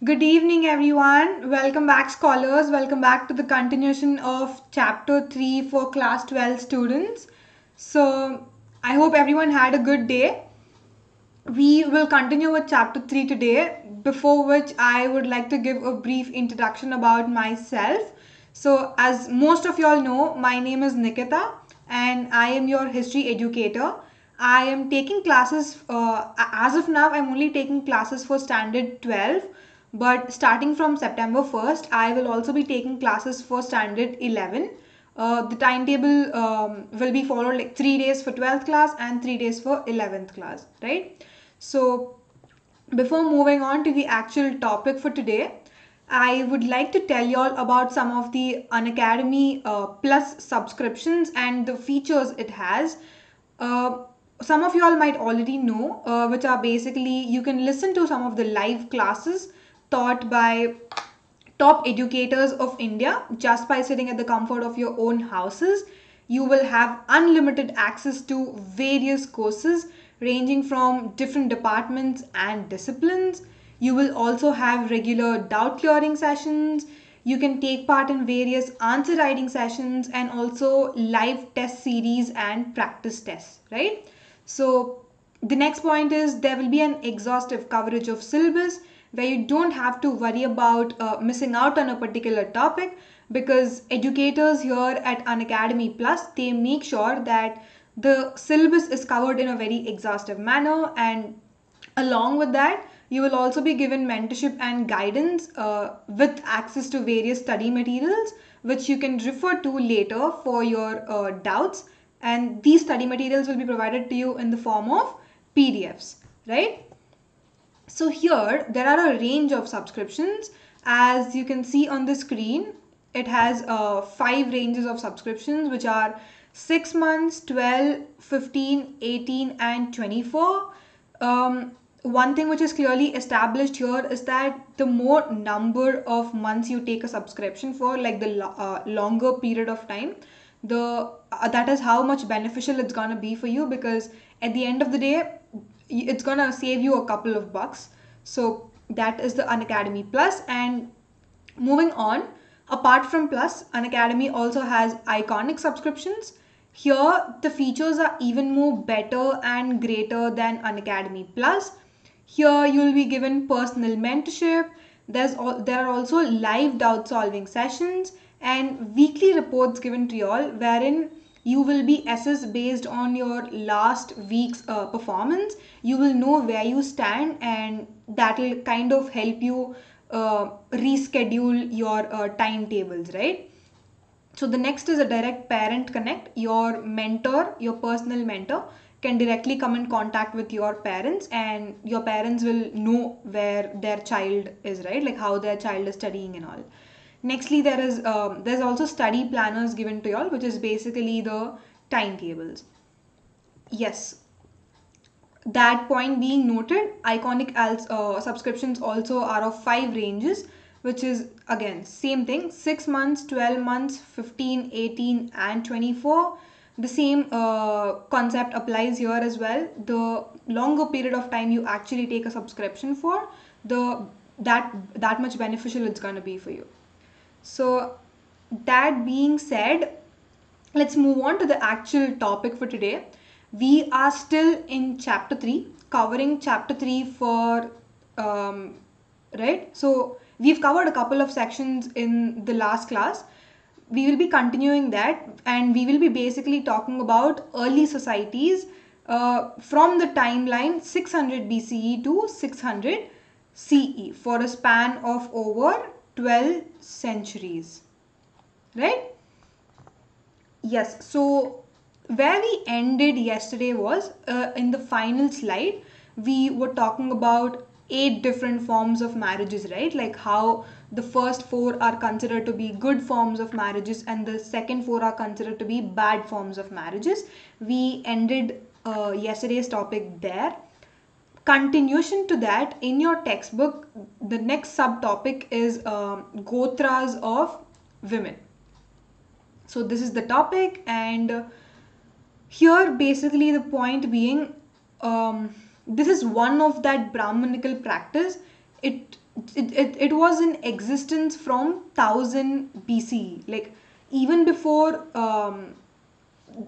Good evening, everyone. Welcome back, scholars. Welcome back to the continuation of chapter 3 for class 12 students. So, I hope everyone had a good day. We will continue with chapter 3 today, before which I would like to give a brief introduction about myself. So, as most of you all know, my name is Nikita and I am your history educator. I am taking classes, as of now, I'm only taking classes for standard 12, but starting from September 1st, I will also be taking classes for standard 11. The timetable will be followed like 3 days for 12th class and 3 days for 11th class, right? So, before moving on to the actual topic for today, I would like to tell you all about some of the Unacademy Plus subscriptions and the features it has. Uh, some of you all might already know, which are basically you can listen to some of the live classes taught by top educators of India just by sitting at the comfort of your own houses. You will have unlimited access to various courses ranging from different departments and disciplines. You will also have regular doubt clearing sessions. You can take part in various answer writing sessions and also live test series and practice tests, right? So the next point is there will be an exhaustive coverage of syllabus where you don't have to worry about missing out on a particular topic, because educators here at Unacademy Plus, they make sure that the syllabus is covered in a very exhaustive manner, and along with that you will also be given mentorship and guidance with access to various study materials which you can refer to later for your doubts, and these study materials will be provided to you in the form of PDFs, right? So here there are a range of subscriptions. As you can see on the screen, it has 5 ranges of subscriptions, which are 6 months, 12, 15, 18 and 24. One thing which is clearly established here is that the more number of months you take a subscription for, like the longer period of time, the that is how much beneficial it's gonna be for you, because at the end of the day it's gonna save you a couple of bucks. So that is the Unacademy Plus. And moving on, apart from Plus, Unacademy also has iconic subscriptions. Here the features are even more better and greater than Unacademy Plus. Here you will be given personal mentorship. There are also live doubt solving sessions and weekly reports given to you all, wherein you will be assessed based on your last week's performance. You will know where you stand, and that will kind of help you reschedule your timetables, right? So the next is a direct parent connect. Your mentor, your personal mentor, can directly come in contact with your parents, and your parents will know where their child is, right? Like how their child is studying and all. Nextly, there's also study planners given to y'all, which is basically the timetables. Yes, that point being noted, iconic subscriptions also are of 5 ranges, which is again same thing: 6 months, 12 months, 15, 18 and 24. The same concept applies here as well. The longer period of time you actually take a subscription for, the that much beneficial it's going to be for you. So that being said, let's move on to the actual topic for today. We are still in chapter 3, covering chapter 3 for, right? So we've covered a couple of sections in the last class. We will be continuing that, and we will be basically talking about early societies from the timeline 600 BCE to 600 CE for a span of over 12 centuries, right? Yes, so where we ended yesterday was in the final slide, we were talking about 8 different forms of marriages, right? Like how the first 4 are considered to be good forms of marriages and the second 4 are considered to be bad forms of marriages. We ended yesterday's topic there. Continuation to that, in your textbook, the next subtopic is Gotras of women. So this is the topic, and here basically the point being, this is one of that Brahmanical practice it it was in existence from 1000 BCE. Like even before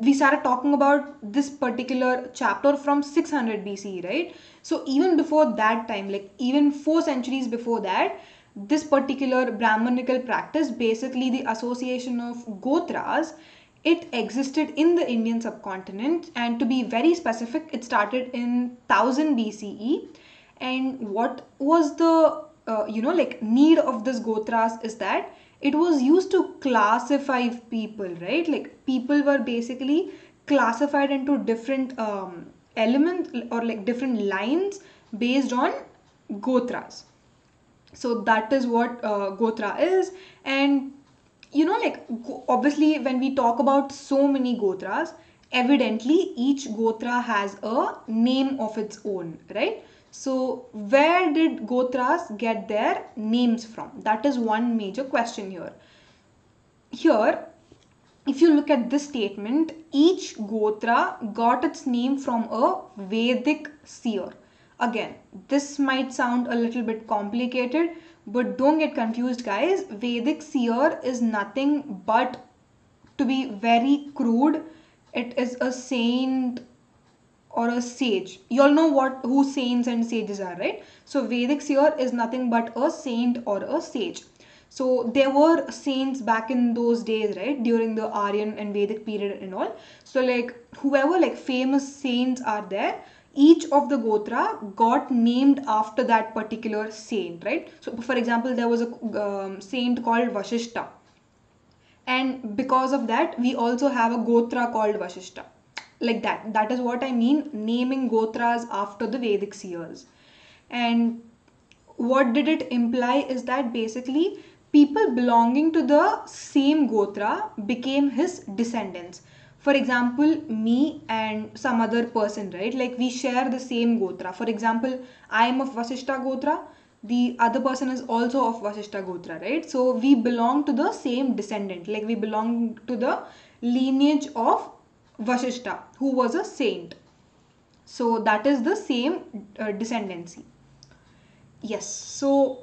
we started talking about this particular chapter from 600 BCE, right? So even before that time, like even 4 centuries before that, this particular Brahmanical practice, basically the association of Gotras, it existed in the Indian subcontinent, and to be very specific, it started in 1000 BCE. And what was the like need of this Gotras is that it was used to classify people, right? Like people were basically classified into different elements, or like different lines based on Gotras. So that is what Gotra is. And like obviously when we talk about so many Gotras, evidently each Gotra has a name of its own, right? So where did Gotras get their names from? That is one major question here. Here, if you look at this statement, each Gotra got its name from a Vedic seer. Again, this might sound a little bit complicated, but don't get confused, guys. Vedic seer is nothing but, to be very crude, it is a saint or a sage. You all know who saints and sages are, right? So Vedic seer is nothing but a saint or a sage. So there were saints back in those days, right? During the Aryan and Vedic period and all. So like whoever like famous saints are there, each of the Gotra got named after that particular saint, right? So for example, there was a saint called Vashishta. And because of that, we also have a Gotra called Vashishta. Like that. That is what I mean, naming Gotras after the Vedic seers. And what did it imply is that basically people belonging to the same Gotra became his descendants. For example, me and some other person, right? Like we share the same Gotra. For example, I am of Vasishta Gotra, the other person is also of Vasishta Gotra, right? So we belong to the same descendant, like we belong to the lineage of Vashishta, who was a saint. So that is the same descendancy. Yes, so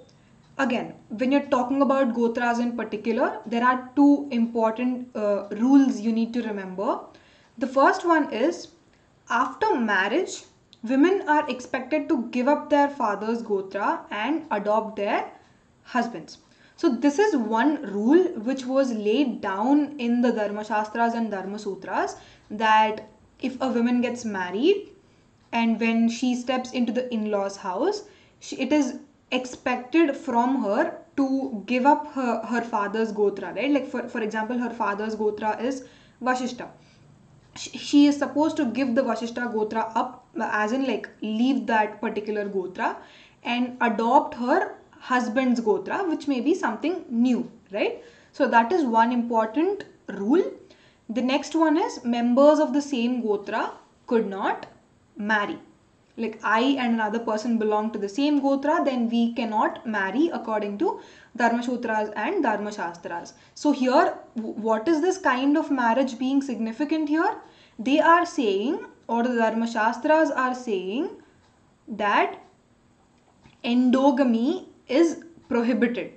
again, when you're talking about Gotras in particular, there are two important rules you need to remember. The first one is after marriage, women are expected to give up their father's Gotra and adopt their husbands. So this is one rule which was laid down in the Dharma Shastras and Dharma Sutras, that if a woman gets married and when she steps into the in-laws house, it is expected from her to give up her father's Gotra, right? Like for example, her father's Gotra is Vashishta. She is supposed to give the Vashishta Gotra up, as in like leave that particular Gotra and adopt her husband's Gotra, which may be something new, right? So that is one important rule. The next one is members of the same Gotra could not marry. Like I and another person belong to the same Gotra, then we cannot marry according to Dharma Sutras and Dharma Shastras. So here, what is this kind of marriage being significant here? They are saying, or the Dharma Shastras are saying, that endogamy is prohibited.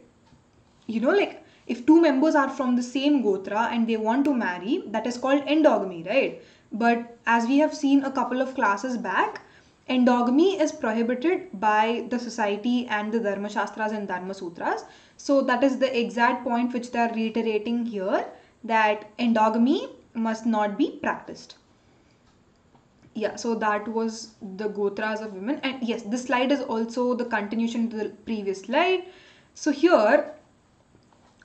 Like if two members are from the same Gotra and they want to marry, that is called endogamy, right? But as we have seen a couple of classes back, endogamy is prohibited by the society and the Dharma Shastras and Dharma Sutras. So that is the exact point which they are reiterating here, that endogamy must not be practiced. Yeah, so that was the Gotras of women. And yes, this slide is also the continuation to the previous slide. So here,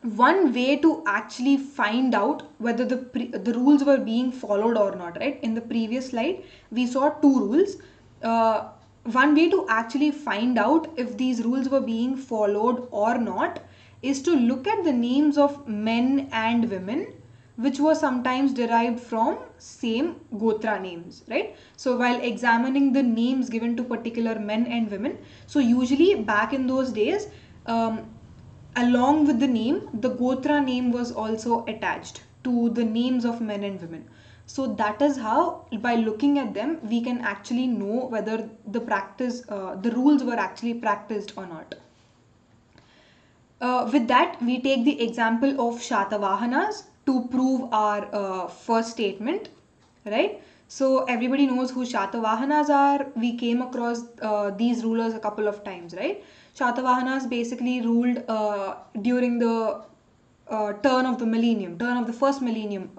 one way to actually find out whether the rules were being followed or not, right? In the previous slide, we saw two rules. One way to actually find out if these rules were being followed or not is to look at the names of men and women, which were sometimes derived from same Gotra names, right? So while examining the names given to particular men and women, so usually back in those days, along with the name, the Gotra name was also attached to the names of men and women. So that is how, by looking at them, we can actually know whether the rules were actually practiced or not. With that, we take the example of Shatavahanas to prove our first statement, right? So everybody knows who Shatavahanas are. We came across these rulers a couple of times, right? Shatavahanas basically ruled during the turn of the first millennium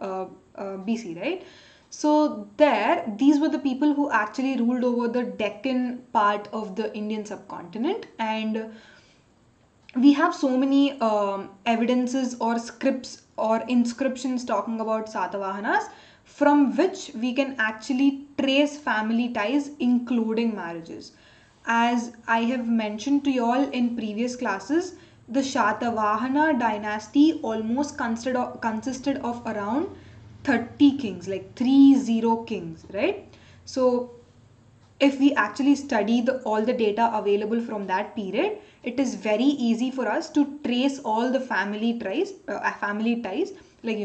BC, right? So these were the people who actually ruled over the Deccan part of the Indian subcontinent, and we have so many evidences or scripts or inscriptions talking about Satavahanas, from which we can actually trace family ties, including marriages. As I have mentioned to you all in previous classes, the Shatavahana dynasty almost consisted of around 30 kings, like 30 kings, right? So if we actually study all the data available from that period, it is very easy for us to trace all the family ties, like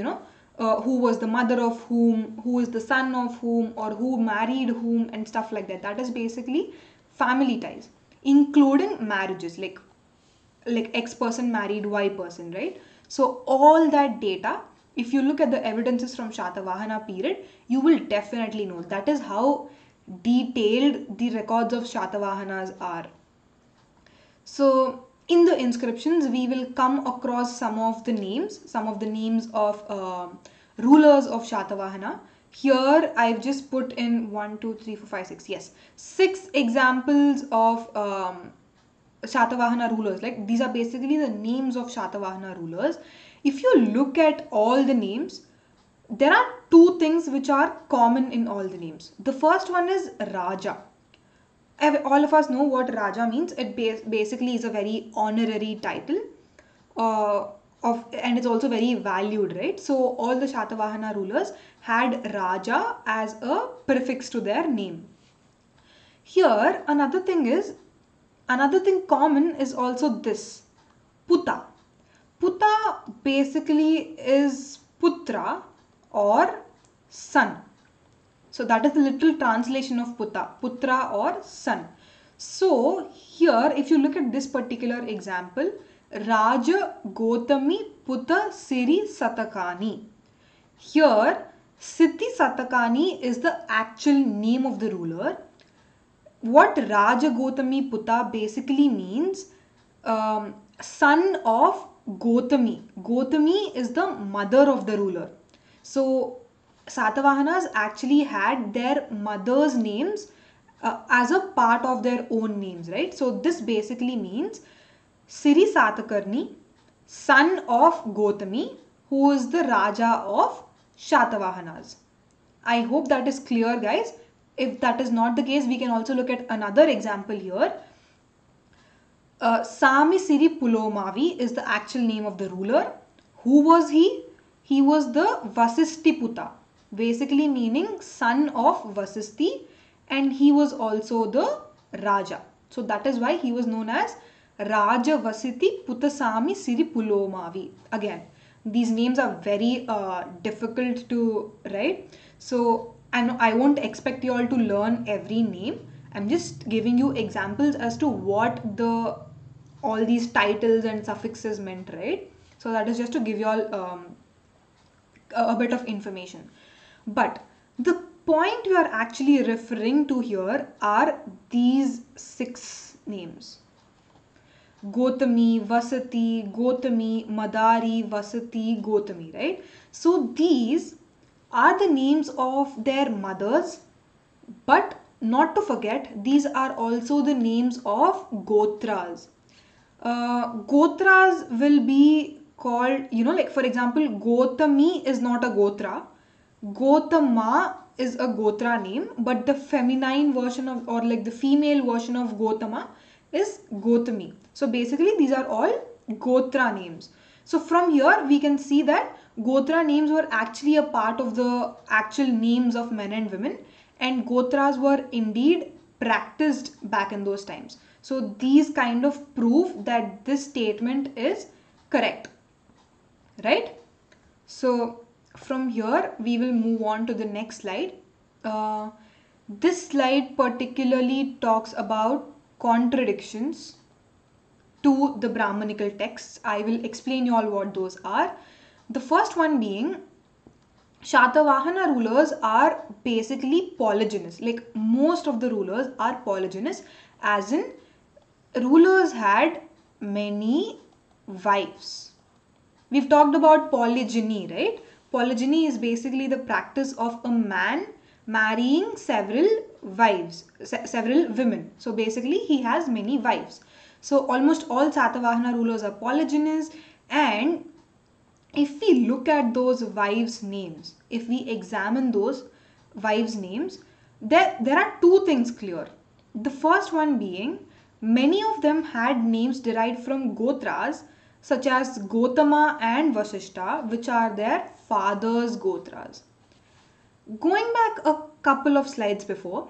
who was the mother of whom, who is the son of whom, or who married whom, and stuff like that. That is basically family ties, including marriages, like X person married Y person, right? So all that data, if you look at the evidences from Shatavahana period, you will definitely know. That is how detailed the records of Shatavahanas are. So in the inscriptions, we will come across some of the names of rulers of Shatavahana. Here I've just put in 1, 2, 3, 4, 5, 6. Yes, 6 examples of Shatavahana rulers. Like, these are basically the names of Shatavahana rulers. If you look at all the names, there are two things which are common in all the names. The first one is Raja. All of us know what Raja means. It basically is a very honorary title, uh, and it's also very valued, right? So all the Shatavahana rulers had Raja as a prefix to their name. Here, another thing common is also this, Puta. Puta basically is Putra or son. So that is the literal translation of Putra or son. So here, if you look at this particular example, Raja Gotami Puta Siri Satakani. Here, Siti Satakani is the actual name of the ruler. What Raja Gotami Puta basically means, son of Gotami. Gotami is the mother of the ruler. So Satavahanas actually had their mother's names as a part of their own names, right? So this basically means Siri Satakarni, son of Gotami, who is the Raja of Shatavahanas. I hope that is clear, guys. If that is not the case, we can also look at another example here. Sami Siri Pulomavi is the actual name of the ruler. Who was he? He was the Vasisti Puta, basically meaning son of Vasisti, and he was also the Raja. So that is why he was known as Raja Vasiti Putasami Siri Pulomavi. Again, these names are very difficult to write. So I won't expect you all to learn every name. I'm just giving you examples as to what all these titles and suffixes meant, right? So that is just to give you all a bit of information. But the point we are actually referring to here are these 6 names. Gotami, Vasati, Gotami, Madari, Vasati, Gotami, right? So these are the names of their mothers, but not to forget, these are also the names of Gotras. Gotras will be called, like for example, Gotami is not a Gotra. Gotama is a Gotra name, but the feminine version of, or like the female version of Gotama is Gotami. So basically these are all Gotra names. So from here we can see that Gotra names were actually a part of the actual names of men and women, and Gotras were indeed practiced back in those times. So these kind of prove that this statement is correct, right? So from here we will move on to the next slide. uh, this slide particularly talks about contradictions to the Brahmanical texts. I will explain you all what those are. The first one being Shatavahana rulers are basically polygynous. Like most of the rulers are polygynous, as in rulers had many wives. We've talked about polygyny, right? Polygyny is basically the practice of a man marrying several wives, several women. So basically, he has many wives. So almost all Satavahana rulers are polygynous, and if we look at those wives' names, if we examine those wives' names, there are two things clear. The first one being, many of them had names derived from Gotras, such as Gotama and Vasishta, which are their father's Gotras. Going back a couple of slides before,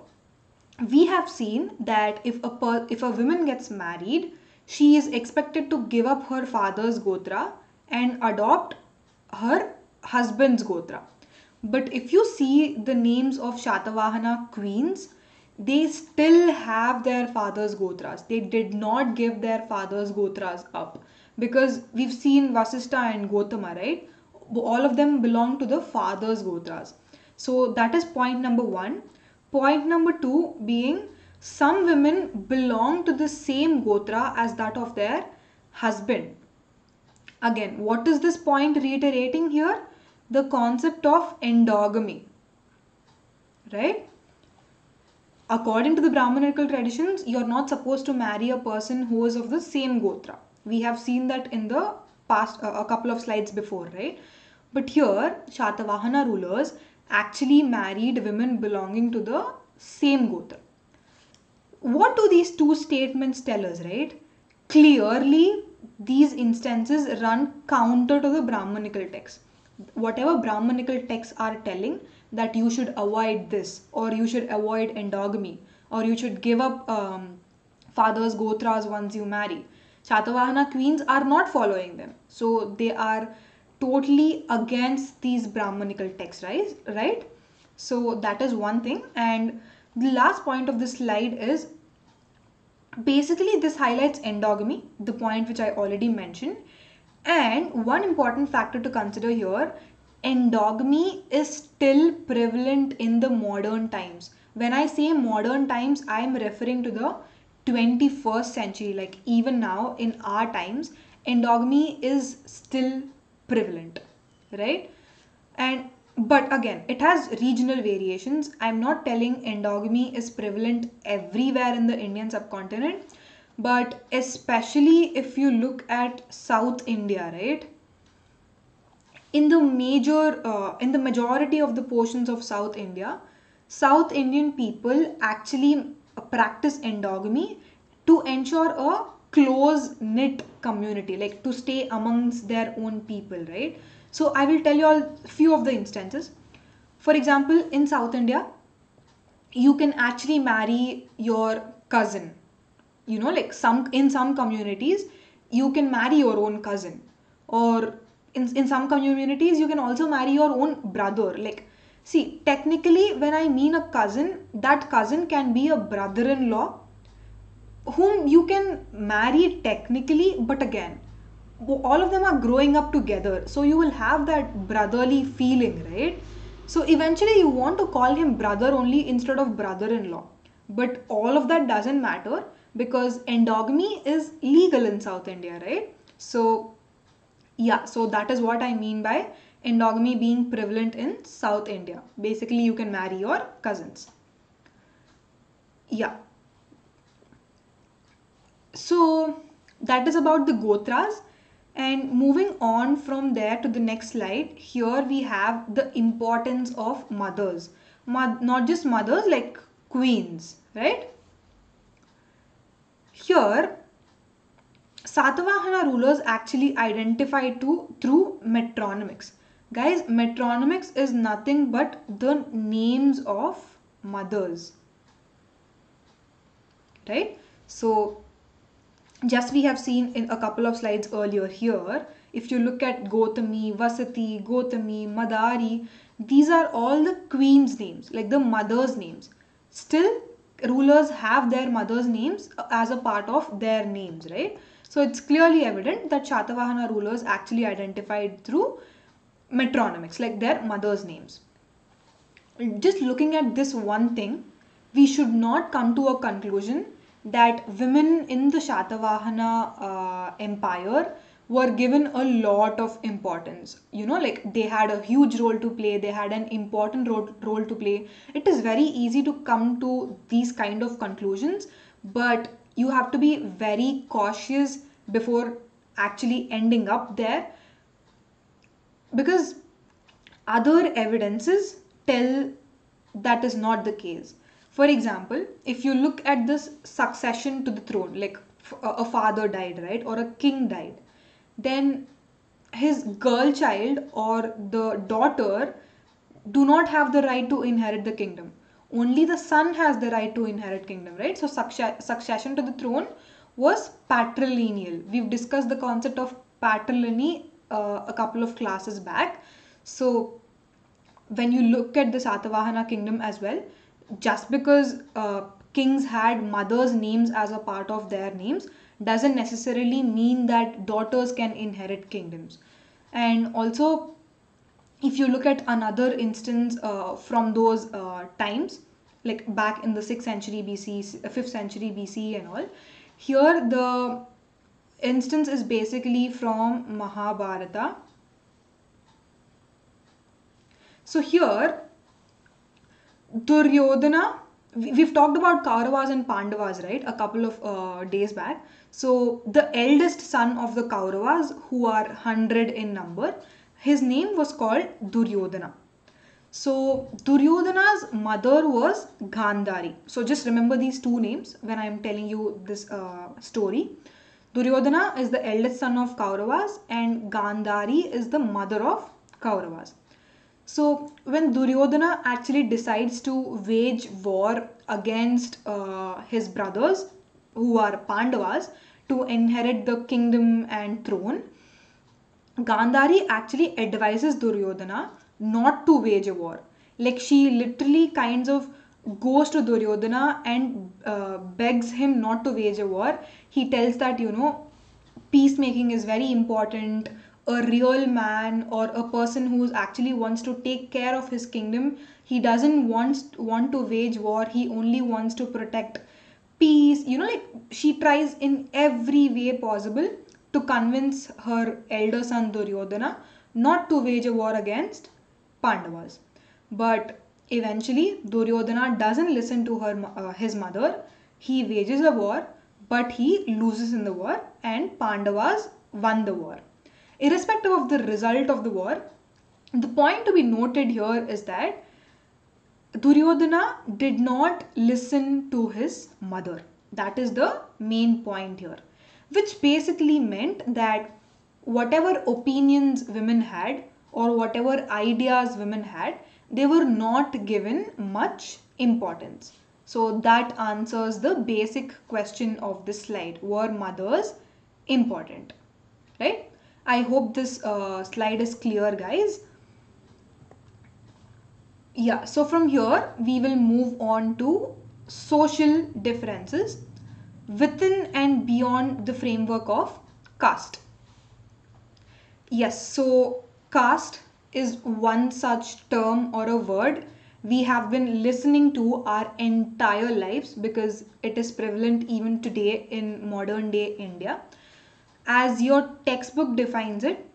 we have seen that if a woman gets married, she is expected to give up her father's gotra and adopt her husband's gotra. But if you see the names of Shatavahana queens, they still have their father's gotras. They did not give their father's gotras up, because we've seen Vasistha and Gotama, right? All of them belong to the father's gotras. So that is point number one. Point number two being, some women belong to the same gotra as that of their husband. Again, what is this point reiterating here? The concept of endogamy, right? According to the Brahmanical traditions, you're not supposed to marry a person who is of the same gotra. We have seen that in the past, a couple of slides before, right? But here, Shatavahana rulers actually married women belonging to the same gotra. What do these two statements tell us, right? Clearly, these instances run counter to the Brahmanical text. Whatever Brahmanical texts are telling that you should avoid this, or you should avoid endogamy, or you should give up father's gotras once you marry, Shatavahana queens are not following them. So they are totally against these Brahmanical texts, right? So that is one thing. And the last point of this slide is, basically this highlights endogamy, the point which I already mentioned. And one important factor to consider here, endogamy is still prevalent in the modern times. When I say modern times, I am referring to the 21st century. Like even now in our times, endogamy is still prevalent, right? And but again, it has regional variations. I'm not telling endogamy is prevalent everywhere in the Indian subcontinent, but especially if you look at South India, right? In the majority of the portions of South India, South Indian people actually practice endogamy to ensure a close knit community, like to stay amongst their own people, right? So I will tell you all a few of the instances. For example, in South India, you can actually marry your cousin. You know, like some communities, you can marry your own cousin, or in some communities you can also marry your own brother. Like, see, technically when I mean a cousin, that cousin can be a brother-in-law whom you can marry technically, but again, all of them are growing up together, so you will have that brotherly feeling, right? So eventually you want to call him brother only instead of brother-in-law. But all of that doesn't matter, because endogamy is legal in South India, right? So yeah, so that is what I mean by endogamy being prevalent in South India. Basically, you can marry your cousins. Yeah. So that is about the Gotras. And moving on from there to the next slide, here we have the importance of mothers. Not just mothers, like queens, right? Here, Satavahana rulers actually identified through metronymics. Guys, metronymics is nothing but the names of mothers, right? So just we have seen in a couple of slides earlier here If you look at Gotami, Vasati, Gotami, Madari, these are all the queen's names, like the mother's names. Still, rulers have their mother's names as a part of their names, right? So it's clearly evident that Shatavahana rulers actually identified through metronymics, like their mother's names. Just looking at this one thing, we should not come to a conclusion that women in the Shatavahana empire were given a lot of importance. Like they had a huge role to play, they had an important role to play. It is very easy to come to these kind of conclusions, but you have to be very cautious before actually ending up there, because other evidences tell that is not the case. For example, if you look at this succession to the throne, like a father died, right, or a king died, then his girl child or the daughter do not have the right to inherit the kingdom. Only the son has the right to inherit kingdom, right? So succession to the throne was patrilineal. We've discussed the concept of patrilineal a couple of classes back. So when you look at the Satavahana kingdom as well, just because kings had mothers' names as a part of their names doesn't necessarily mean that daughters can inherit kingdoms. And also, if you look at another instance from those times, like back in the 6th century BC, 5th century BC, and all, here the instance is basically from Mahabharata. So here, Duryodhana, we've talked about Kauravas and Pandavas, right, a couple of days back. So the eldest son of the Kauravas, who are 100 in number, his name was called Duryodhana. So Duryodhana's mother was Gandhari. So just remember these two names when I'm telling you this story. Duryodhana is the eldest son of Kauravas and Gandhari is the mother of Kauravas. So when Duryodhana actually decides to wage war against his brothers, who are Pandavas, to inherit the kingdom and throne, Gandhari actually advises Duryodhana not to wage a war. Like she literally kinds of goes to Duryodhana and begs him not to wage a war. He tells that, peacemaking is very important. A real man or a person who actually wants to take care of his kingdom, he doesn't want to wage war. He only wants to protect peace. Like she tries in every way possible to convince her elder son Duryodhana not to wage a war against Pandavas. But eventually, Duryodhana doesn't listen to his mother. He wages a war, but he loses in the war, and Pandavas won the war. Irrespective of the result of the war, the point to be noted here is that Duryodhana did not listen to his mother. That is the main point here, which basically meant that whatever opinions women had or whatever ideas women had, they were not given much importance. So that answers the basic question of this slide. Were mothers important? Right? I hope this slide is clear, guys. Yeah, so from here we will move on to social differences within and beyond the framework of caste. Yes, so caste is one such term or a word we have been listening to our entire lives because it is prevalent even today in modern day India. As your textbook defines it,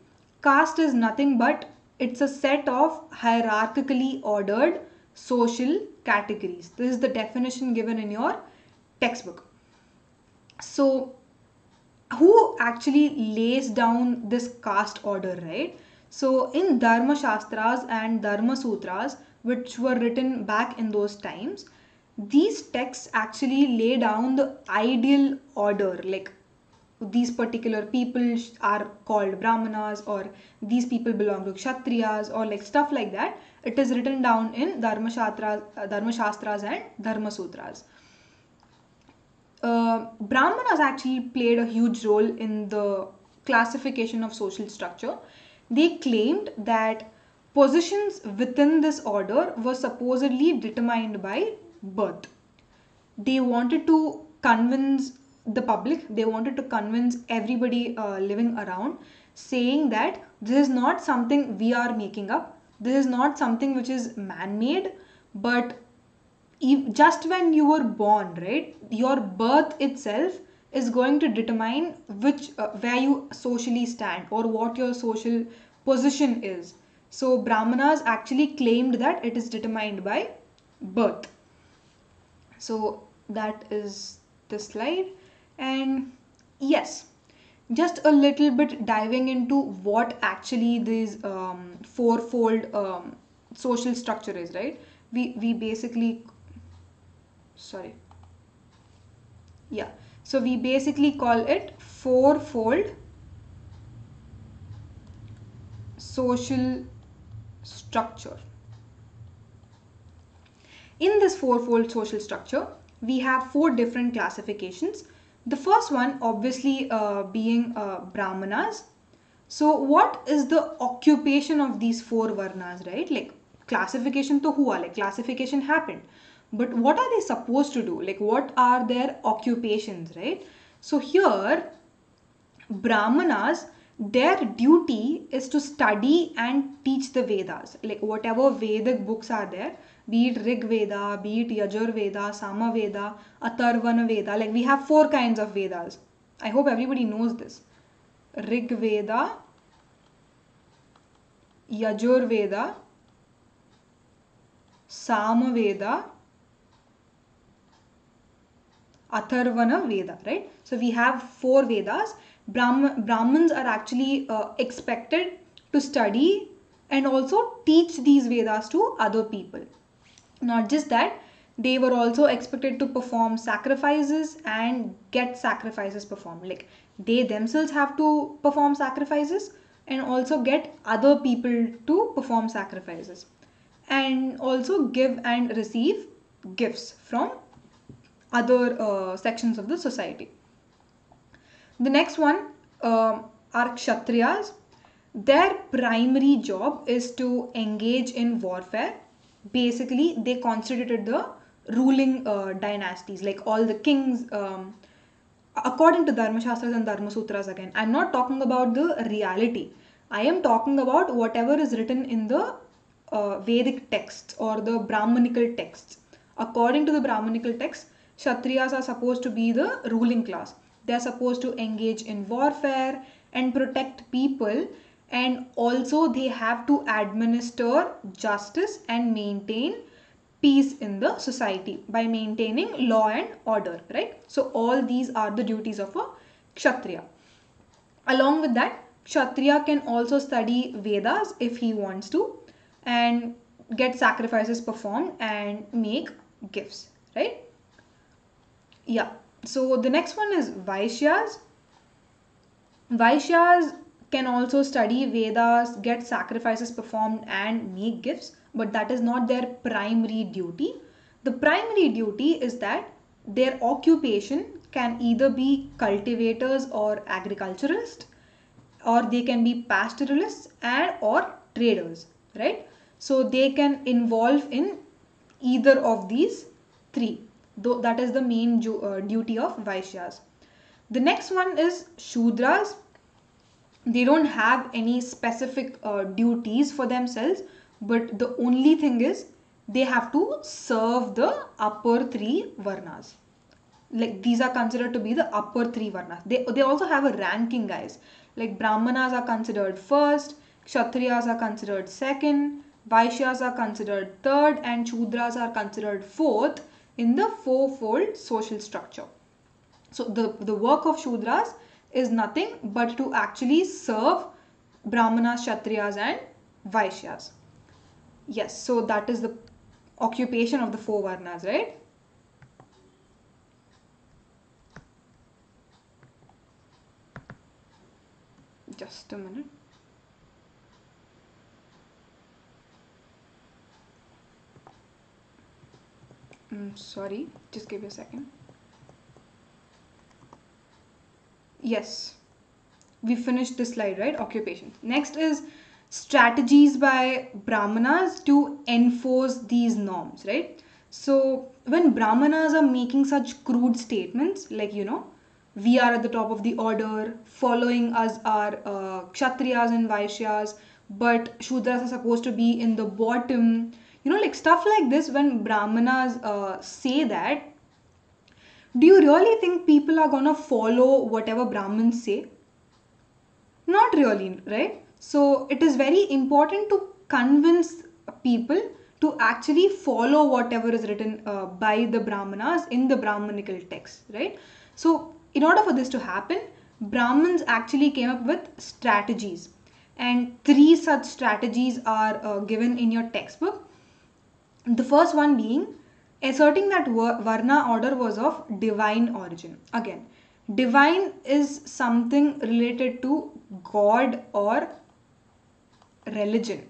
caste is nothing but it's a set of hierarchically ordered social categories. This is the definition given in your textbook. So who actually lays down this caste order, right? So in Dharma Shastras and Dharma Sutras, which were written back in those times, these texts actually lay down the ideal order, like these particular people are called Brahmanas or these people belong to Kshatriyas or like stuff like that. It is written down in Dharma Shastras and Dharma Sutras. Brahmanas actually played a huge role in the classification of social structure, they claimed that positions within this order were supposedly determined by birth. They wanted to convince the public, they wanted to convince everybody living around, saying that this is not something we are making up, this is not something which is man made, but just when you were born, right, your birth itself is going to determine which where you socially stand or what your social position is. So brahmanas actually claimed that it is determined by birth. So that is the slide. And yes, just a little bit diving into what actually this fourfold social structure is, right? We basically, sorry, yeah, so we basically call it fourfold social structure. In this fourfold social structure, we have four different classifications. The first one, obviously, being Brahmanas. So, what is the occupation of these four Varnas, right? Like, classification to hua, like, classification happened. But what are they supposed to do? Like, what are their occupations, right? So, here, Brahmanas, their duty is to study and teach the Vedas. Like whatever Vedic books are there, be it Rig Veda, be it Yajur Veda, Sama Veda, Atharvana Veda. Like we have four kinds of Vedas. I hope everybody knows this. Rig Veda, Yajur Veda, Sama Veda, Atharvana Veda, right? So we have four Vedas. Brahmins are actually expected to study and also teach these Vedas to other people. Not just that, they were also expected to perform sacrifices and get sacrifices performed. Like they themselves have to perform sacrifices and also get other people to perform sacrifices, and also give and receive gifts from other sections of the society. The next one are Kshatriyas. Their primary job is to engage in warfare. Basically, they constituted the ruling dynasties, like all the kings. According to Dharma Shastras and Dharma Sutras, again, I'm not talking about the reality. I am talking about whatever is written in the Vedic texts or the Brahmanical texts. According to the Brahmanical texts, Kshatriyas are supposed to be the ruling class. They are supposed to engage in warfare and protect people, and also they have to administer justice and maintain peace in the society by maintaining law and order, right? So all these are the duties of a Kshatriya. Along with that, Kshatriya can also study Vedas if he wants to, and get sacrifices performed and make gifts, right? Yeah. So the next one is Vaishyas. Vaishyas can also study Vedas, get sacrifices performed, and make gifts, but that is not their primary duty. The primary duty is that their occupation can either be cultivators or agriculturists, or they can be pastoralists and or traders, right? So they can involve in either of these three, though that is the main duty of Vaishyas. The next one is Shudras. They don't have any specific duties for themselves, but the only thing is they have to serve the upper three varnas. Like these are considered to be the upper three varnas. They also have a ranking, guys. Like Brahmanas are considered first, Kshatriyas are considered second, Vaishyas are considered third, and Shudras are considered fourth in the fourfold social structure. So the work of Shudras is nothing but to actually serve Brahmanas, Kshatriyas, and Vaishyas. Yes, so that is the occupation of the four varnas, right? Just a minute. Sorry, just give me a second. Yes. we finished this slide, right? Occupation. Next is strategies by Brahmanas to enforce these norms, right? So when Brahmanas are making such crude statements like, we are at the top of the order, following us are Kshatriyas and Vaishyas, but Shudras are supposed to be in the bottom, like stuff like this. When Brahmanas say that, do you really think people are gonna follow whatever Brahmins say? Not really, right? So it is very important to convince people to actually follow whatever is written by the Brahmanas in the Brahmanical text, right? So in order for this to happen, Brahmins actually came up with strategies, and three such strategies are given in your textbook. The first one being asserting that Varna order was of divine origin. Again, divine is something related to God or religion.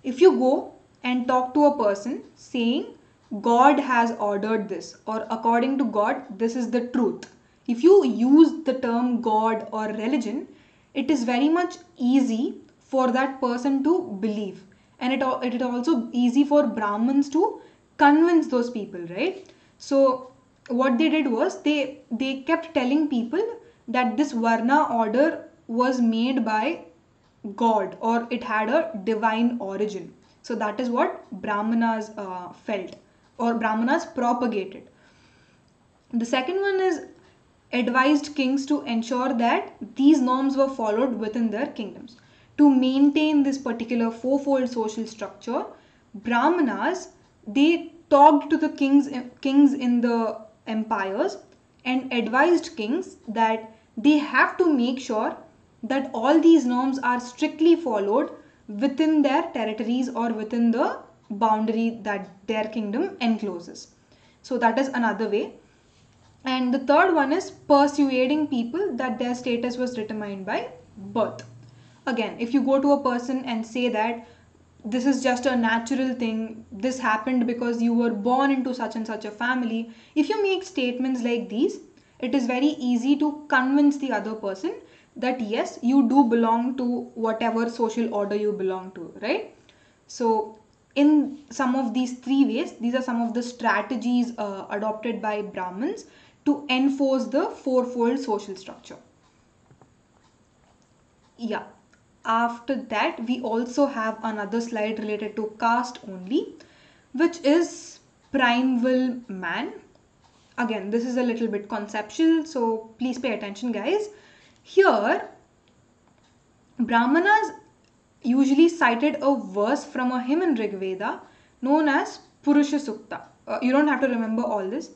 If you go and talk to a person saying God has ordered this, or according to God, this is the truth, if you use the term God or religion, it is very much easy for that person to believe, and it is also easy for Brahmins to convince those people, right? So what they did was they kept telling people that this Varna order was made by God, or it had a divine origin. So that is what Brahmanas felt, or Brahmanas propagated. The second one is advised kings to ensure that these norms were followed within their kingdoms. To maintain this particular fourfold social structure, Brahmanas, they talked to the kings in the empires and advised kings that they have to make sure that all these norms are strictly followed within their territories or within the boundary that their kingdom encloses. So that is another way. And the third one is persuading people that their status was determined by birth. Again, if you go to a person and say that this is just a natural thing, this happened because you were born into such and such a family, if you make statements like these, it is very easy to convince the other person that yes, you do belong to whatever social order you belong to, right? So in some of these three ways, these are some of the strategies adopted by Brahmins to enforce the fourfold social structure. Yeah. After that, we also have another slide related to caste only, which is primeval man. Again, this is a little bit conceptual, so please pay attention, guys. Here, Brahmanas usually cited a verse from a hymn in Rig Veda known as Purusha Sukta. You don't have to remember all this,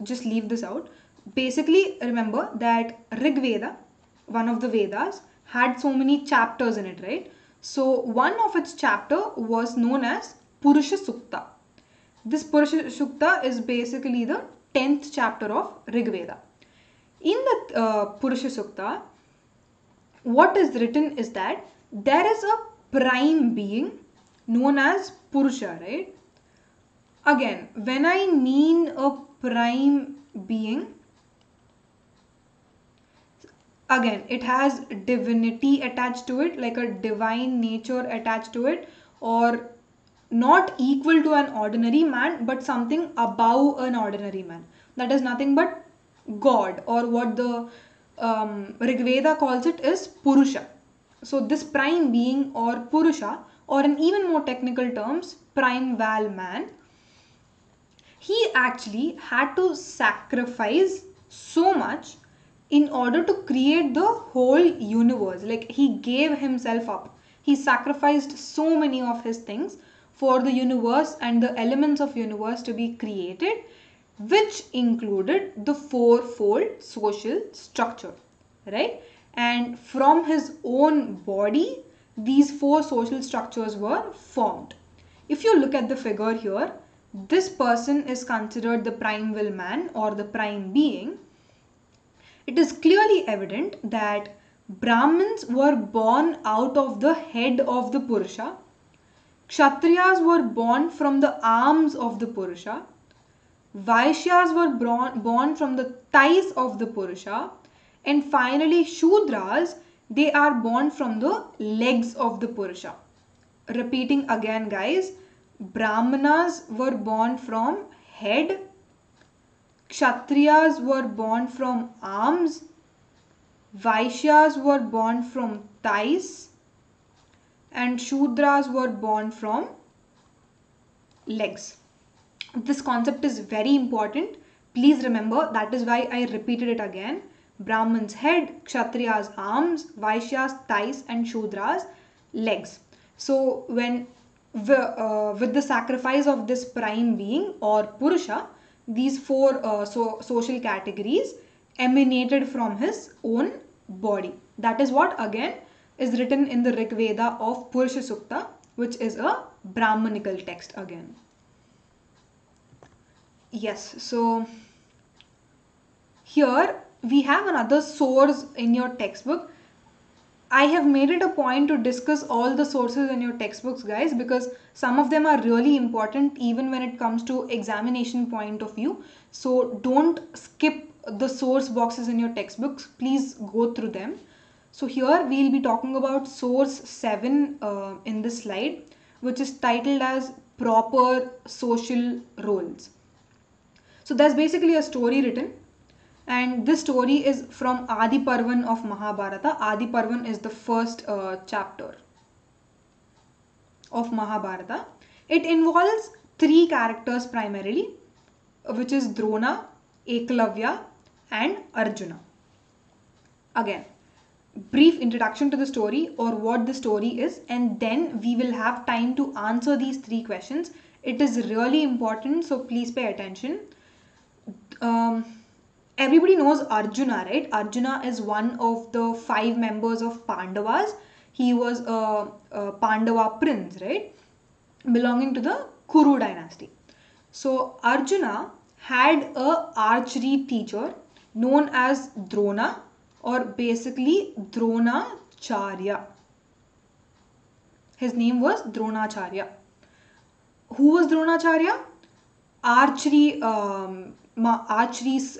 just leave this out. Basically, remember that Rig Veda, one of the Vedas, had so many chapters in it, right? So one of its chapter was known as Purusha Sukta. This Purusha Sukta is basically the 10th chapter of Rig Veda. In the Purusha Sukta, what is written is that there is a prime being known as Purusha, right? Again, when I mean a prime being, again, it has divinity attached to it, like a divine nature attached to it, or not equal to an ordinary man, but something above an ordinary man. That is nothing but God, or what the Rig Veda calls it is Purusha. So this prime being or Purusha, or in even more technical terms, primeval man, he actually had to sacrifice so much in order to create the whole universe. Like he gave himself up. He sacrificed so many of his things for the universe and the elements of universe to be created, which included the fourfold social structure, right? And from his own body, these four social structures were formed. If you look at the figure here, this person is considered the primeval man or the prime being. It is clearly evident that Brahmins were born out of the head of the Purusha, Kshatriyas were born from the arms of the Purusha, Vaishyas were born from the thighs of the Purusha, And finally, Shudras, they are born from the legs of the Purusha. Repeating again, guys, Brahmanas were born from head, Kshatriyas were born from arms, Vaishyas were born from thighs, and Shudras were born from legs. This concept is very important. Please remember, that is why I repeated it again. Brahman's head, Kshatriya's arms, Vaishya's thighs, and Shudras legs. So when with the sacrifice of this prime being or Purusha, these four social categories emanated from his own body. That is what again is written in the Rig Veda of Purusha Sukta, which is a Brahmanical text again. Yes, so here we have another source in your textbook. I have made it a point to discuss all the sources in your textbooks, guys, because some of them are really important even when it comes to examination point of view. So don't skip the source boxes in your textbooks. Please go through them. So here we'll be talking about source 7 in this slide, which is titled as proper social roles. So there's basically a story written, and this story is from Adi Parvan of Mahabharata. Adi Parvan is the first chapter of Mahabharata. It involves three characters primarily, which is Drona, Eklavya, and Arjuna. Again, brief introduction to the story or what the story is, and then we will have time to answer these three questions. It is really important, so please pay attention. Everybody knows Arjuna, right? Arjuna is one of the 5 members of Pandavas. He was a Pandava prince, right? Belonging to the Kuru dynasty. So Arjuna had a archery teacher known as Drona, or basically Dronacharya. His name was Dronacharya. Who was Dronacharya? Archery's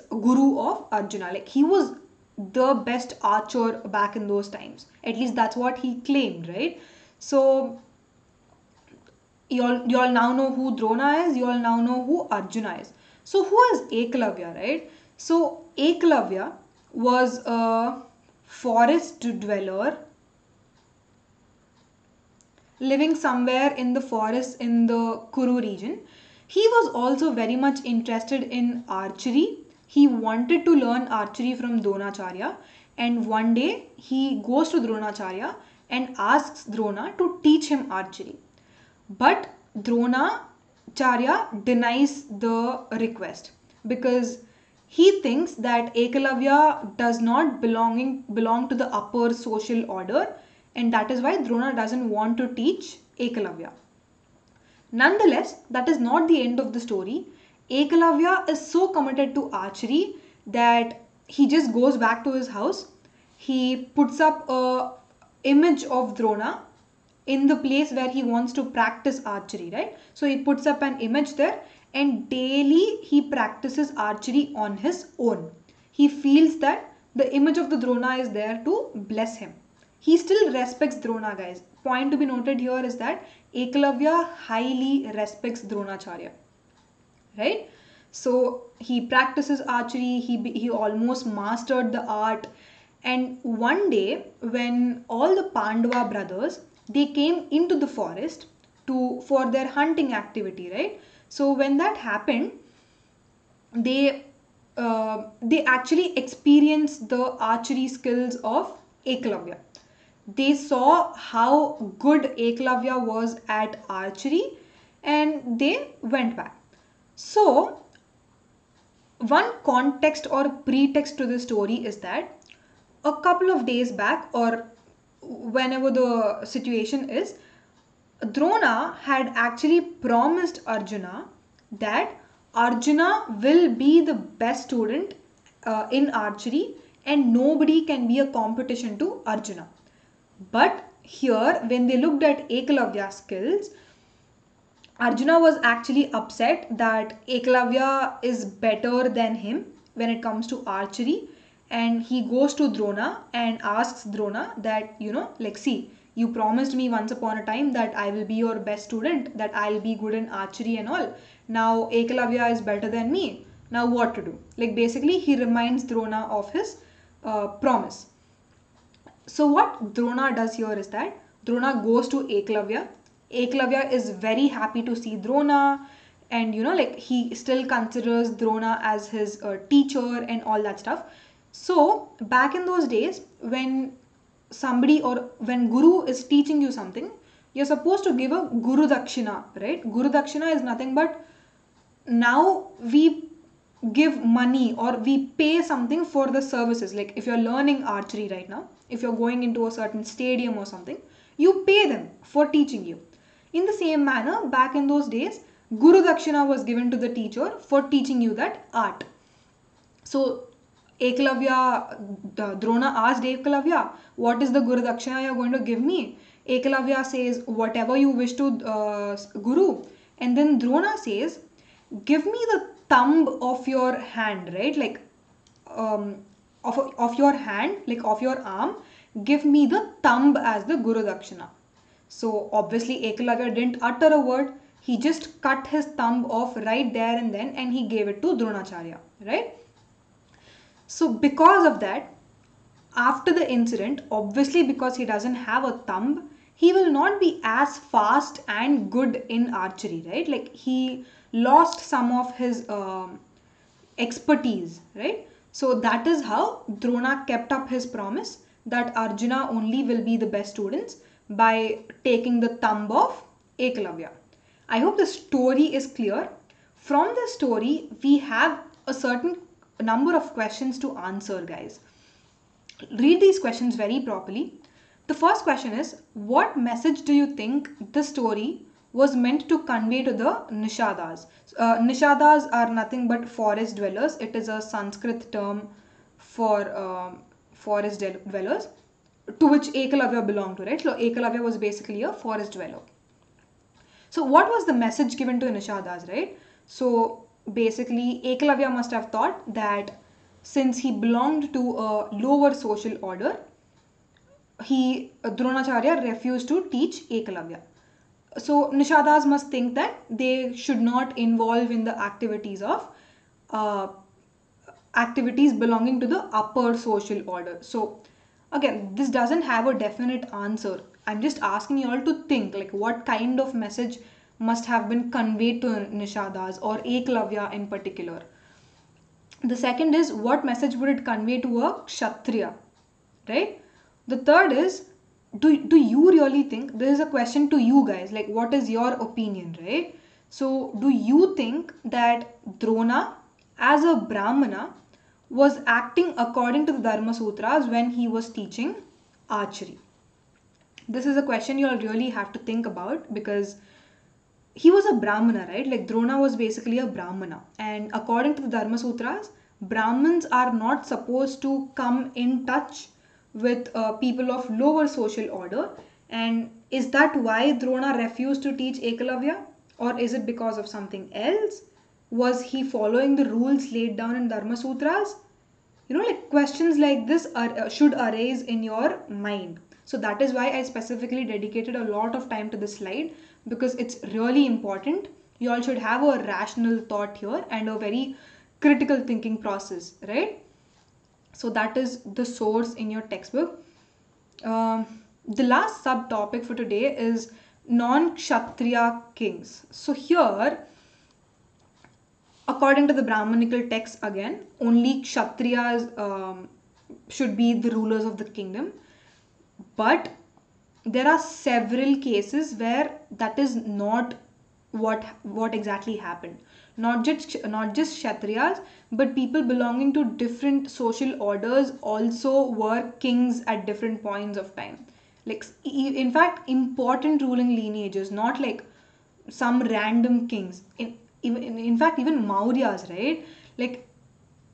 guru of Arjuna. Like, he was the best archer back in those times. At least that's what he claimed, right? So you all now know who Drona is. You all now know who Arjuna is. So who is Eklavya, right? So Eklavya was a forest dweller living somewhere in the forest in the Kuru region. He was also very much interested in archery. He wanted to learn archery from Dronacharya, and one day he goes to Dronacharya and asks Drona to teach him archery. But Dronacharya denies the request because he thinks that Ekalavya does not belong to the upper social order, and that is why Drona doesn't want to teach Ekalavya. Nonetheless, that is not the end of the story. Ekalavya is so committed to archery that he just goes back to his house. He puts up a image of Drona in the place where he wants to practice archery, right? So he puts up an image there, and daily he practices archery on his own. He feels that the image of the Drona is there to bless him. He still respects Drona, guys. Point to be noted here is that Ekalavya highly respects Dronacharya, right? So he practices archery. He almost mastered the art. And one day, when all the Pandava brothers, they came into the forest for their hunting activity, right? So when that happened, they actually experienced the archery skills of Eklavya. They saw how good Eklavya was at archery, and they went back. So one context or pretext to the story is that a couple of days back, or whenever the situation is, Drona had actually promised Arjuna that Arjuna will be the best student in archery, and nobody can be a competition to Arjuna. But here, when they looked at Ekalavya's skills, Arjuna was actually upset that Ekalavya is better than him when it comes to archery, and he goes to Drona and asks Drona that, like, see, you promised me once upon a time that I will be your best student, that I'll be good in archery and all. Now Ekalavya is better than me. Now what to do? Like, basically, he reminds Drona of his promise. So what Drona does here is that Drona goes to Eklavya. Eklavya is very happy to see Drona, and like, he still considers Drona as his teacher and all that stuff. So back in those days, when somebody, or when Guru is teaching you something, you're supposed to give a Guru Dakshina, right? Guru Dakshina is nothing but, now we give money or we pay something for the services. Like, if you're learning archery right now, if you're going into a certain stadium or something, you pay them for teaching you. In the same manner, back in those days, Guru Dakshina was given to the teacher for teaching you that art. So Drona asked Ekalavya, what is the Guru Dakshina you're going to give me? Ekalavya says, whatever you wish to, Guru. And then Drona says, give me the thumb of your hand, right? Like, of your hand, like of your arm, give me the thumb as the Guru Dakshina. So obviously Ekalavya didn't utter a word. He just cut his thumb off right there and then, and he gave it to Dronacharya, right? So because of that, after the incident, obviously because he doesn't have a thumb, he will not be as fast and good in archery, right? Like, he lost some of his expertise, right? So that is how Drona kept up his promise that Arjuna only will be the best students by taking the thumb of Ekalavya. I hope the story is clear. From the story, we have a certain number of questions to answer, guys. Read these questions very properly. The first question is, what message do you think the story was meant to convey to the Nishadas? Nishadas are nothing but forest dwellers. It is a Sanskrit term for forest dwellers, to which Ekalavya belonged to, right? So Ekalavya was basically a forest dweller. So what was the message given to Nishadas, right? So basically, Ekalavya must have thought that since he belonged to a lower social order, Dronacharya refused to teach Ekalavya. So Nishadas must think that they should not involve in the activities belonging to the upper social order. So again, this doesn't have a definite answer. I'm just asking you all to think, like, what kind of message must have been conveyed to Nishadas or Eklavya in particular. The second is, what message would it convey to a Kshatriya, right? The third is, do you really think, this is a question to you guys, like, what is your opinion, right? So do you think that Drona as a Brahmana was acting according to the Dharma Sutras when he was teaching archery? This is a question you all really have to think about, because he was a Brahmana, right? Like, Drona was basically a Brahmana. And according to the Dharma Sutras, Brahmins are not supposed to come in touch with people of lower social order. And is that why Drona refused to teach Ekalavya? Or is it because of something else? Was he following the rules laid down in Dharma Sutras? Like, questions like this should arise in your mind. So that is why I specifically dedicated a lot of time to this slide, because it's really important. You all should have a rational thought here and a very critical thinking process, right? So that is the source in your textbook. The last subtopic for today is non-Kshatriya kings. So here, according to the Brahmanical text, again, only Kshatriyas should be the rulers of the kingdom. But there are several cases where that is not what exactly happened. Not just Kshatriyas, but people belonging to different social orders also were kings at different points of time. Like, in fact, important ruling lineages, not like some random kings. In fact, even Mauryas, right? Like,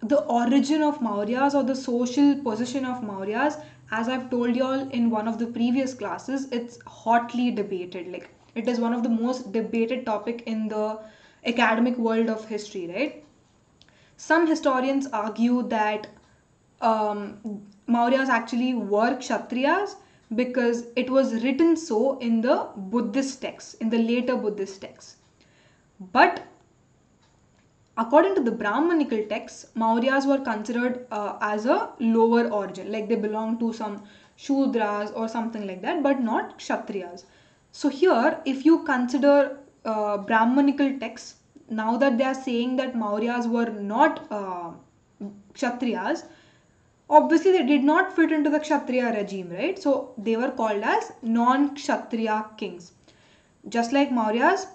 the origin of Mauryas or the social position of Mauryas, as I've told you all in one of the previous classes, it's hotly debated. Like, it is one of the most debated topic in the academic world of history, right? Some historians argue that Mauryas actually were Kshatriyas because it was written so in the Buddhist texts, in the later Buddhist texts. But according to the Brahmanical texts, Mauryas were considered as a lower origin, like they belong to some Shudras or something like that, but not Kshatriyas. So here, if you consider Brahmanical texts, now that they are saying that Mauryas were not Kshatriyas, obviously they did not fit into the Kshatriya regime, right? So they were called as non-Kshatriya kings. Just like Mauryas,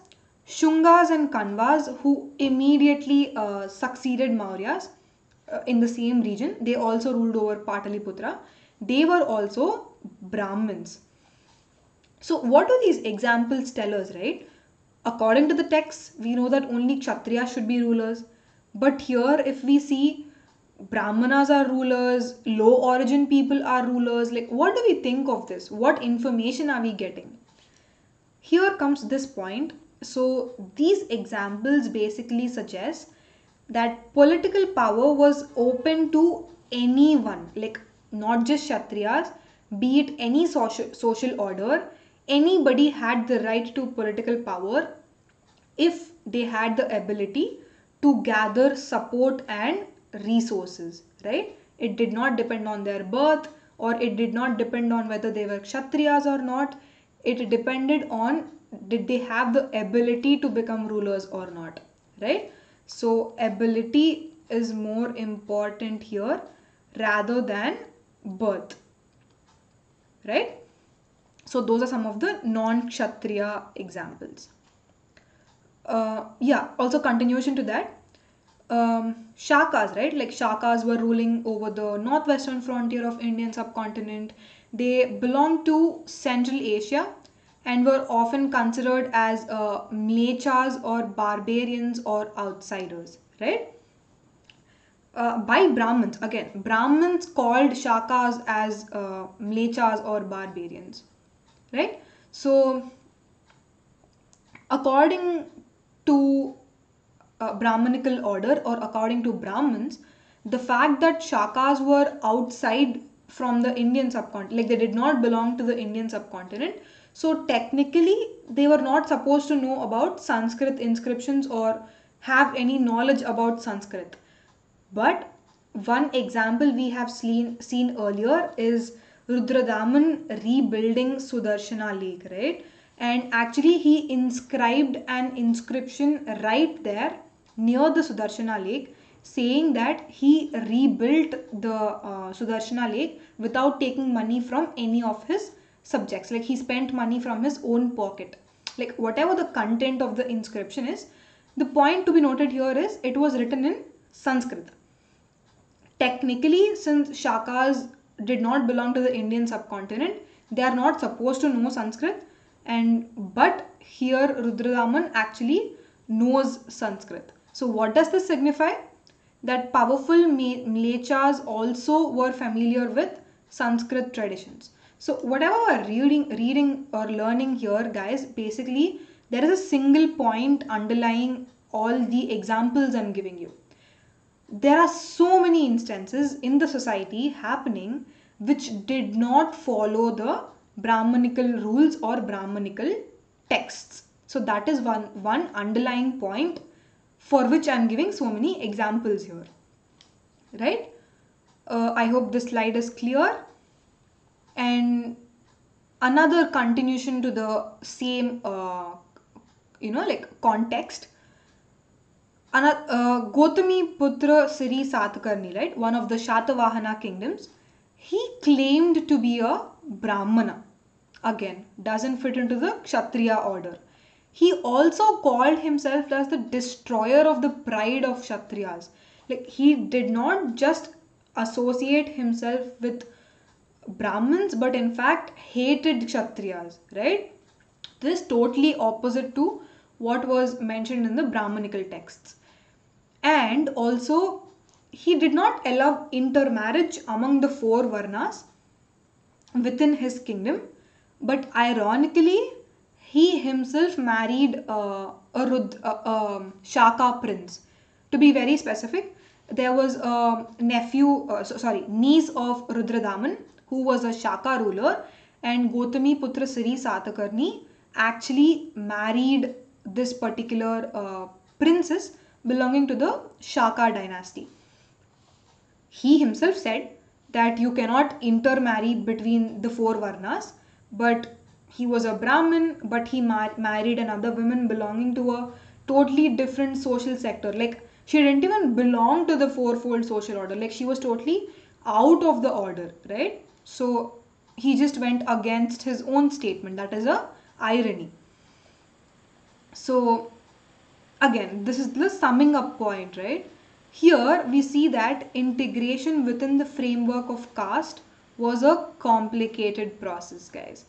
Shungas and Kanvas, who immediately succeeded Mauryas in the same region, they also ruled over Pataliputra. They were also Brahmins. So, what do these examples tell us, right? According to the texts, we know that only Kshatriyas should be rulers. But here, if we see Brahmanas are rulers, low origin people are rulers, like what do we think of this? What information are we getting? Here comes this point. So, these examples basically suggest that political power was open to anyone, like not just Kshatriyas, be it any social order, anybody had the right to political power if they had the ability to gather support and resources, right? It did not depend on their birth, or it did not depend on whether they were Kshatriyas or not. It depended on did they have the ability to become rulers or not, right? So ability is more important here rather than birth, right? So those are some of the non-Kshatriya examples. Yeah, also continuation to that. Shakas, right? Like Shakas were ruling over the northwestern frontier of Indian subcontinent. They belonged to Central Asia and were often considered as mlechas or barbarians or outsiders, right? By Brahmins, again, Brahmins called Shakas as mlechas or barbarians, right? So according to Brahmanical order, or according to Brahmins, the fact that Shakas were outside from the Indian subcontinent, like they did not belong to the Indian subcontinent, so technically they were not supposed to know about Sanskrit inscriptions or have any knowledge about Sanskrit. But one example we have seen earlier is Rudradaman rebuilding Sudarshana Lake, right? And actually, he inscribed an inscription right there near the Sudarshana Lake saying that he rebuilt the Sudarshana Lake without taking money from any of his subjects. Like he spent money from his own pocket. Like whatever the content of the inscription is, the point to be noted here is it was written in Sanskrit. Technically, since Shakas did not belong to the Indian subcontinent, they are not supposed to know Sanskrit. And but here Rudradaman actually knows Sanskrit. So what does this signify? That powerful Mlechas also were familiar with Sanskrit traditions. So whatever we're reading or learning here, guys, basically there is a single point underlying all the examples I'm giving you. There are so many instances in the society happening which did not follow the Brahmanical rules or Brahmanical texts. So that is one underlying point for which I am giving so many examples here. Right? I hope this slide is clear. And another continuation to the same, like context. Gautami Putra Siri Satkarni, right, one of the Shatavahana kingdoms, he claimed to be a Brahmana. Again, doesn't fit into the Kshatriya order. He also called himself as the destroyer of the pride of Kshatriyas. Like he did not just associate himself with Brahmins, but in fact hated Kshatriyas, right? This is totally opposite to what was mentioned in the Brahmanical texts. And also, he did not allow intermarriage among the four Varnas within his kingdom, but ironically, he himself married a Shaka prince. To be very specific, there was a niece of Rudradaman, who was a Shaka ruler, and Gotami Putra Siri Satakarni actually married this particular princess belonging to the Shaka dynasty. He himself said that you cannot intermarry between the four Varnas, but he was a Brahmin, but he married another woman belonging to a totally different social sector. Like, she didn't even belong to the fourfold social order. Like, she was totally out of the order, right? So he just went against his own statement. That is a irony. So again, this is the summing up point, right? Here we see that integration within the framework of caste was a complicated process, guys.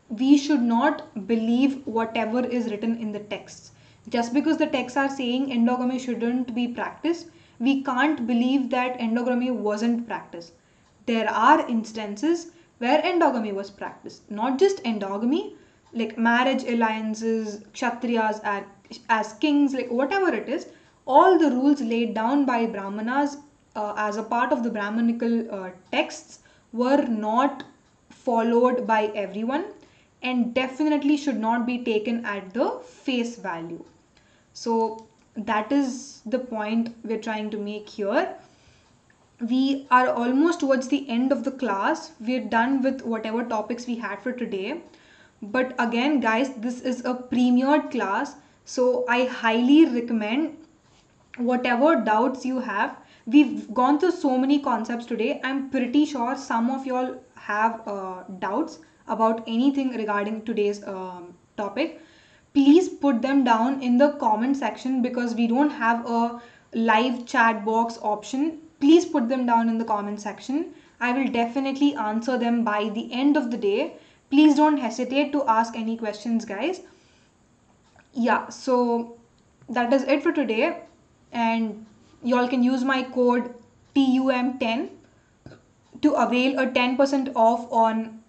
We should not believe whatever is written in the texts. Just because the texts are saying endogamy shouldn't be practiced, we can't believe that endogamy wasn't practiced. There are instances where endogamy was practiced. Not just endogamy, like marriage alliances, kshatriyas as kings, like whatever it is, all the rules laid down by Brahmanas as a part of the Brahmanical texts were not followed by everyone and definitely should not be taken at the face value. So that is the point we're trying to make here. We are almost towards the end of the class. We're done with whatever topics we had for today. But again, guys, this is a premiered class, so I highly recommend whatever doubts you have. We've gone through so many concepts today. I'm pretty sure some of y'all have doubts about anything regarding today's topic. Please put them down in the comment section, because we don't have a live chat box option. Please put them down in the comment section. I will definitely answer them by the end of the day. Please don't hesitate to ask any questions, guys. Yeah, so that is it for today, and y'all can use my code TUM10 to avail a 10% off on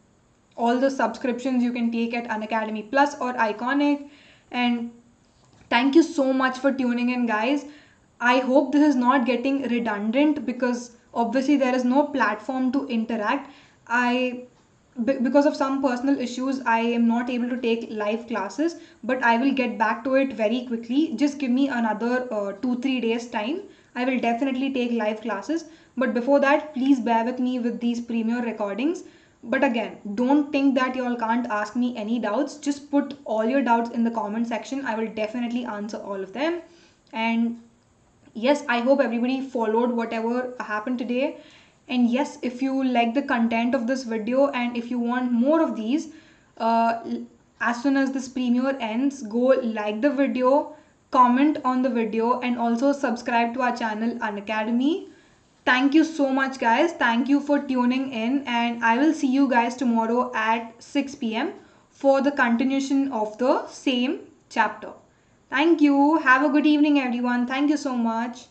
all the subscriptions you can take at Unacademy Plus or Iconic. And thank you so much for tuning in, guys. I hope this is not getting redundant, because obviously there is no platform to interact. Because of some personal issues, I am not able to take live classes, but I will get back to it very quickly. Just give me another 2-3 days time. I will definitely take live classes, but before that, please bear with me with these premiere recordings. But again, don't think that you all can't ask me any doubts. Just put all your doubts in the comment section. I will definitely answer all of them. And yes, I hope everybody followed whatever happened today. And yes, if you like the content of this video and if you want more of these, uh, as soon as this premiere ends, go like the video, comment on the video, and also subscribe to our channel Unacademy. Thank you so much, guys. Thank you for tuning in, and I will see you guys tomorrow at 6 p.m. for the continuation of the same chapter. Thank you. Have a good evening, everyone. Thank you so much.